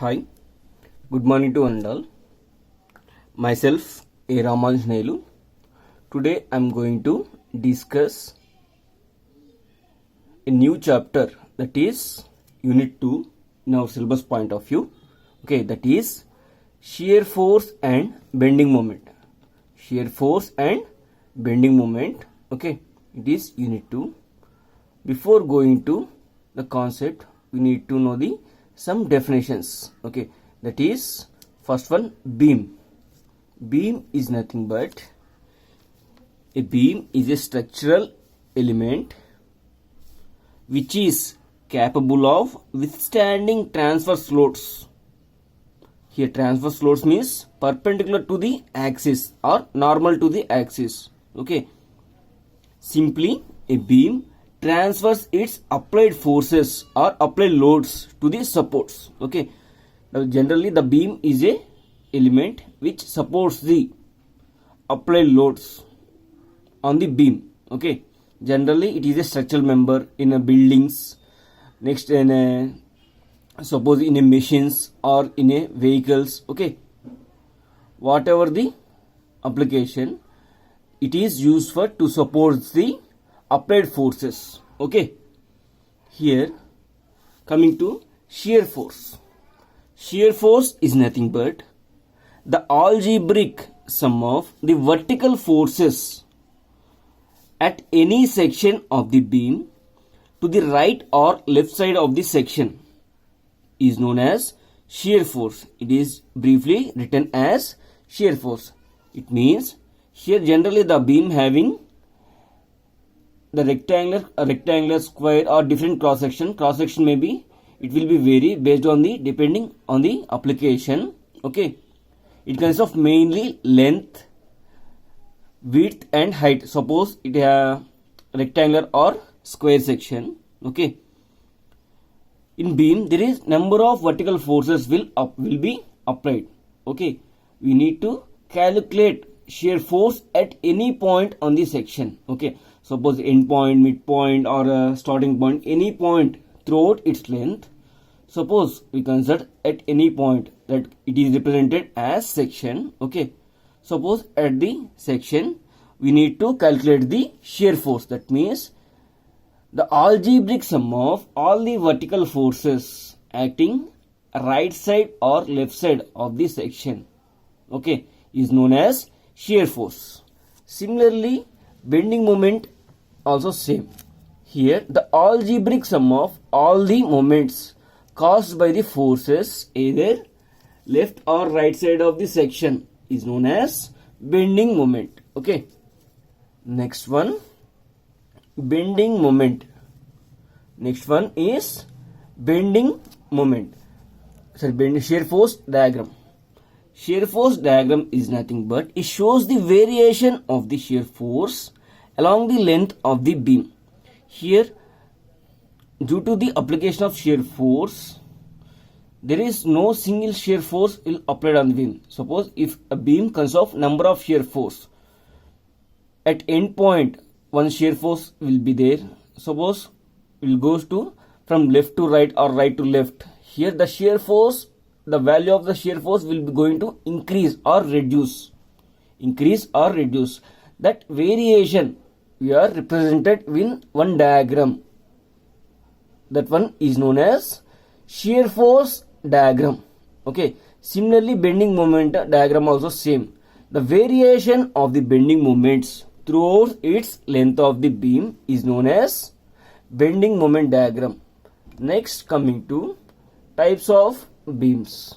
Hi, good morning to one all. Myself, A. Ramanjnelu. Today I am going to discuss a new chapter, that is Unit 2 in our syllabus point of view. Okay, that is shear force and bending moment. Shear force and bending moment. Okay, it is Unit 2. Before going to the concept, we need to know the some definitions. Okay, that is first one, beam. Beam is nothing but a beam is a structural element which is capable of withstanding transverse loads. Here transverse loads means perpendicular to the axis or normal to the axis. Okay, simply a beam transfers its applied forces or applied loads to the supports. Okay, now generally the beam is a element which supports the applied loads on the beam. Okay, generally it is a structural member in a buildings, next in a suppose in a machines or in a vehicles. Okay, whatever the application, it is used for to support the applied forces. Okay, here coming to shear force. Shear force is nothing but the algebraic sum of the vertical forces at any section of the beam to the right or left side of the section is known as shear force. It is briefly written as shear force. It means here generally the beam having the rectangular, square or different cross section. Cross section may be, it will be vary based on the depending on the application. Okay, it consists of mainly length, width and height. Suppose it a rectangular or square section. Okay, in beam there is number of vertical forces will be applied. Okay, we need to calculate shear force at any point on the section. Okay, suppose end point, mid point or a starting point, any point throughout its length. Suppose we consider at any point that it is represented as section. Okay, suppose at the section we need to calculate the shear force. That means the algebraic sum of all the vertical forces acting right side or left side of the section, okay, is known as shear force. Similarly, bending moment also same. Here the algebraic sum of all the moments caused by the forces either left or right side of the section is known as bending moment. Okay, next one, bending moment. Next one is bending moment. Sorry, bending shear force diagram. Shear force diagram is nothing but it shows the variation of the shear force along the length of the beam. Here, due to the application of shear force, there is no single shear force will applied on the beam. Suppose if a beam consists of number of shear force, at end point one shear force will be there. Suppose it will goes to from left to right or right to left. Here the shear force, the value of the shear force will be going to increase or reduce. Increase or reduce. That variation we are represented in one diagram. That one is known as shear force diagram. Okay. Similarly, bending moment diagram also same. The variation of the bending moments throughout its length of the beam is known as bending moment diagram. Next, coming to types of beams.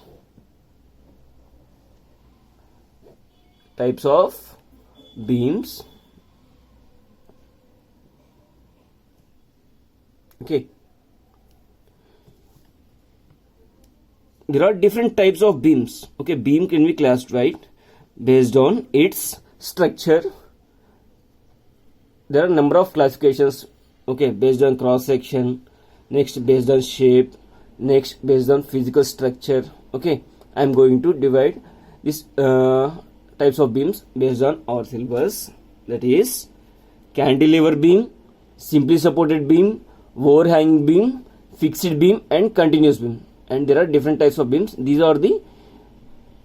Types of beams. Okay, there are different types of beams. Okay, beam can be classified based on its structure. There are number of classifications. Okay, based on cross section, next based on shape, next based on physical structure. Okay, I am going to divide this types of beams based on our syllabus. That is cantilever beam, simply supported beam, overhanging beam, fixed beam and continuous beam. and there are different types of beams. These are the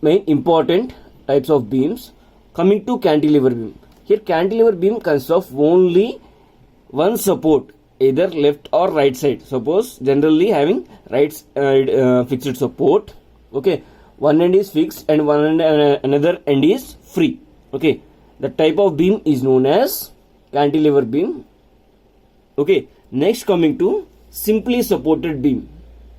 main important types of beams. Coming to cantilever beam. Here cantilever beam consists of only one support, either left or right side. Suppose generally having right fixed support. Okay, one end is fixed and one end, another end is free. Okay, the type of beam is known as cantilever beam. Okay, next coming to simply supported beam.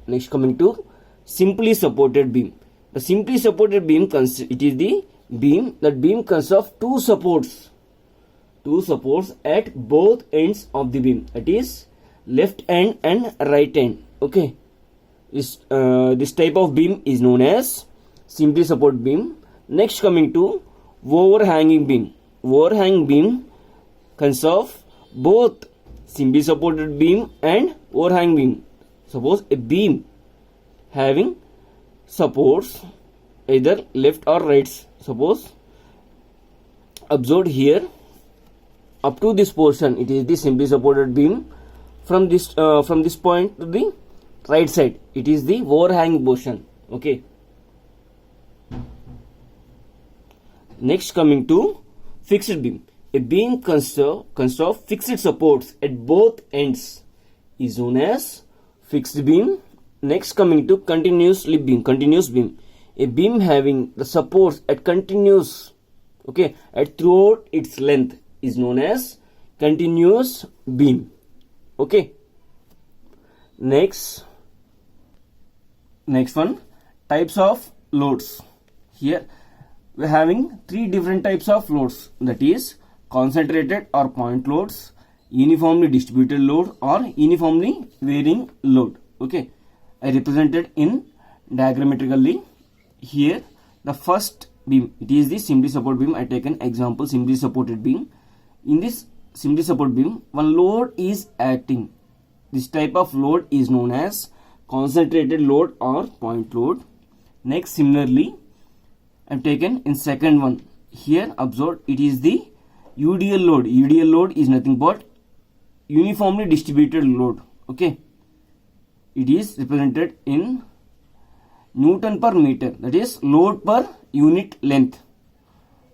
Next coming to simply supported beam. The simply supported beam it is the beam. That beam consists of two supports at both ends of the beam, that is left end and right end. Okay, this type of beam is known as simply supported beam. Next coming to overhanging beam. Overhanging beam consists of both simply supported beam and overhanging beam. Suppose a beam having supports either left or right. Suppose observed here, up to this portion it is the simply supported beam. From this point to the right side it is the overhang portion. Okay, next coming to fixed beam. A beam consists of fixed supports at both ends is known as fixed beam. Next coming to continuous beam. A beam having the supports at continuous, okay, at throughout its length is known as continuous beam. Okay, next one, types of loads. Here we are having three different types of loads, that is concentrated or point loads, uniformly distributed load, or uniformly varying load. Okay, I represented in diagrammatically. Here the first beam, it is the simply support beam. I take an example, simply supported beam. In this simply support beam, one load is acting. This type of load is known as concentrated load or point load. Next, similarly, I have taken in second one. Here observe, it is the UDL load. UDL load is nothing but uniformly distributed load. Okay, it is represented in Newton per meter, that is load per unit length.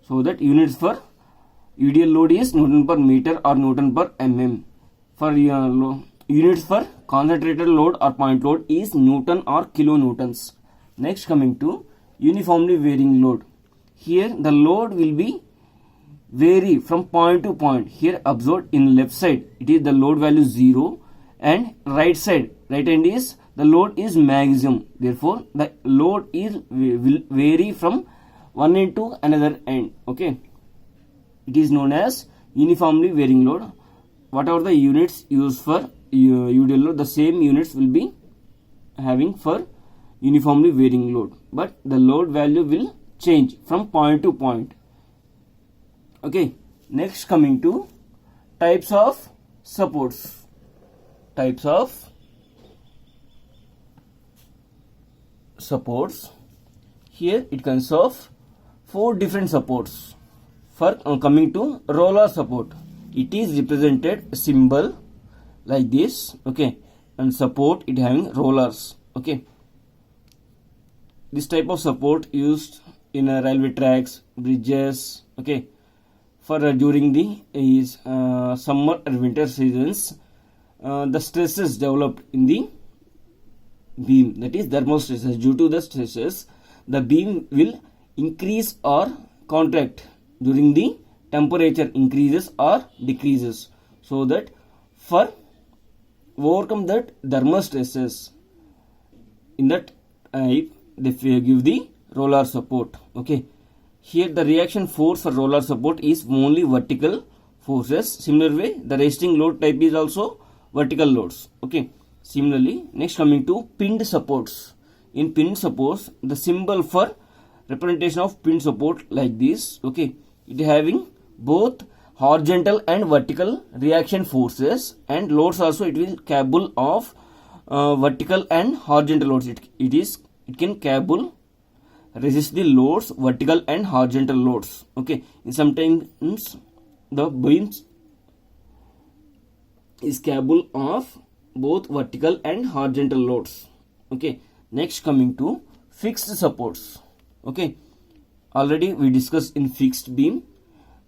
So that units for UDL load is Newton per meter or Newton per mm. For units for concentrated load or point load is Newton or kilonewtons. Next coming to uniformly varying load. Here the load will be vary from point to point. Here observed in left side it is the load value 0, and right side, right end is the load is maximum. Therefore the load will vary from one end to another end. Okay, it is known as uniformly varying load. Whatever the units used for UDL load, the same units will be having for uniformly varying load, but the load value will change from point to point. Okay, next coming to types of supports. Types of supports. Here it consists of 4 different supports. For coming to roller support, it is represented symbol like this. Okay, and support it having rollers. Okay, this type of support used in railway tracks, bridges. Okay, for during the summer or winter seasons, the stresses developed in the beam, that is thermal stresses. Due to the stresses, the beam will increase or contract during the temperature increases or decreases. So that for overcome that thermal stresses, in that type they give the roller support. Okay, here the reaction force for roller support is only vertical forces. Similar way the resisting load type is also vertical loads. Okay, similarly next coming to pinned supports. In pinned supports, the symbol for representation of pinned support like this. Okay, it having both horizontal and vertical reaction forces, and loads also it will capable of vertical and horizontal loads. It can capable resist the loads, vertical and horizontal loads. Okay, and sometimes the beams is capable of both vertical and horizontal loads. Okay, Next, coming to fixed supports. Okay, already we discussed in fixed beam,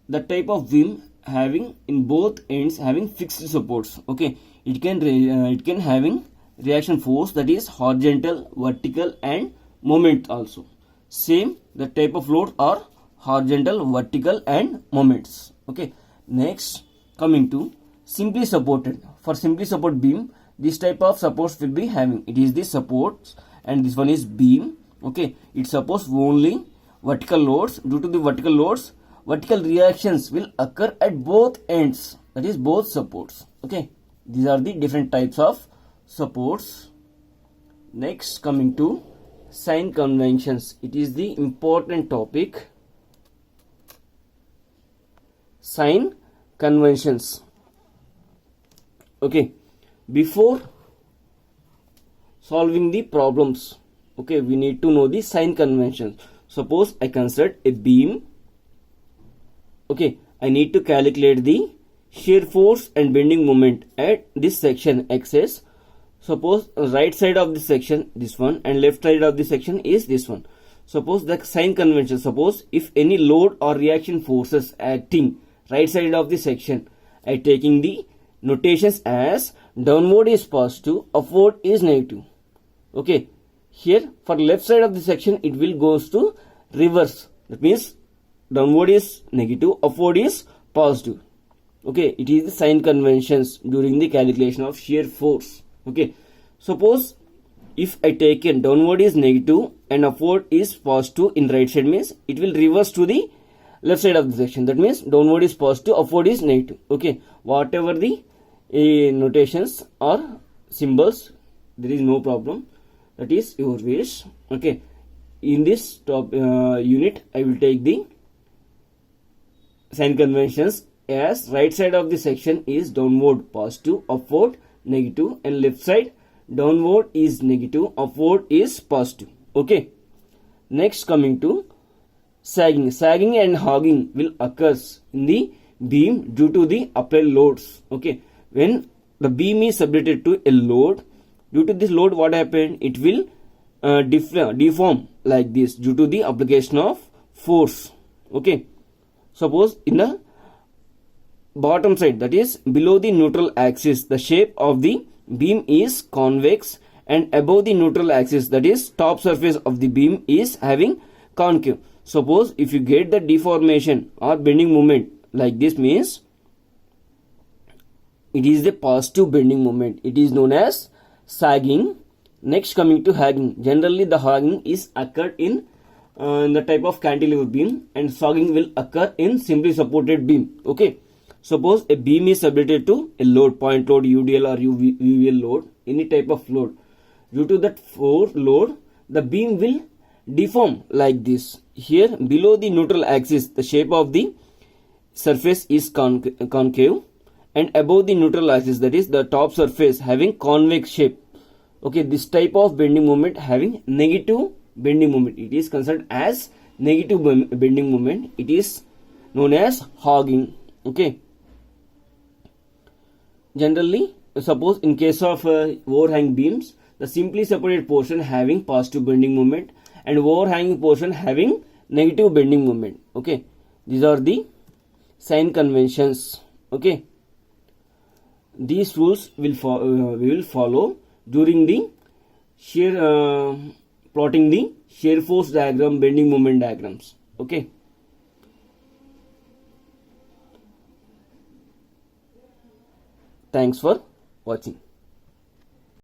the type of beam having in both ends having fixed supports. Okay, it can having reaction force, that is horizontal, vertical and moment also. Same, the type of load are horizontal, vertical and moments. Okay, next, coming to simply supported. For simply support beam, this type of supports will be having, it is the supports and this one is beam. Okay, it supports only vertical loads. Due to the vertical loads, vertical reactions will occur at both ends, that is both supports. Okay, these are the different types of supports. Next, coming to sign conventions, it is the important topic. Sign conventions. Okay, before solving the problems, okay, we need to know the sign conventions. Suppose I consider a beam. Okay, I need to calculate the shear force and bending moment at this section XS. Suppose right side of the section this one and left side of the section is this one. Suppose the sign convention, suppose if any load or reaction forces acting right side of the section, I taking the notations as downward is positive, upward is negative. Okay, here for left side of the section it will goes to reverse, that means downward is negative, upward is positive. Okay, it is the sign conventions during the calculation of shear force. Okay, suppose if I take in downward is negative and upward is positive in right side, means it will reverse to the left side of the section, that means downward is positive, upward is negative. Okay, whatever the notations or symbols, there is no problem, that is your wish. Okay, in this top unit I will take the sign conventions as right side of the section is downward positive, upward negative, and left side downward is negative, upward is positive. Okay, next, coming to sagging. Sagging and hogging will occurs in the beam due to the applied loads. Okay, when the beam is subjected to a load, due to this load what happened, it will deform like this due to the application of force. Okay, suppose in the bottom side, that is below the neutral axis, the shape of the beam is convex, and above the neutral axis, that is top surface of the beam, is having concave. Suppose if you get the deformation or bending moment like this, means it is the positive bending moment, it is known as sagging. Next, coming to hogging. Generally the hogging is occurred in the type of cantilever beam, and sagging will occur in simply supported beam. Okay, suppose a beam is subjected to a load, point load, UDL or UVL load, any type of load. Due to that load, the beam will deform like this. Here below the neutral axis, the shape of the surface is concave, and above the neutral axis, that is the top surface, having convex shape. Okay, this type of bending moment having negative bending moment, it is considered as negative bending moment, it is known as hogging. Okay, generally suppose in case of overhang beams, the simply supported portion having positive bending moment and overhanging portion having negative bending moment. Okay, these are the sign conventions. Okay, these rules will we will follow during the shear plotting the shear force diagram, bending moment diagrams. Okay, thanks for watching.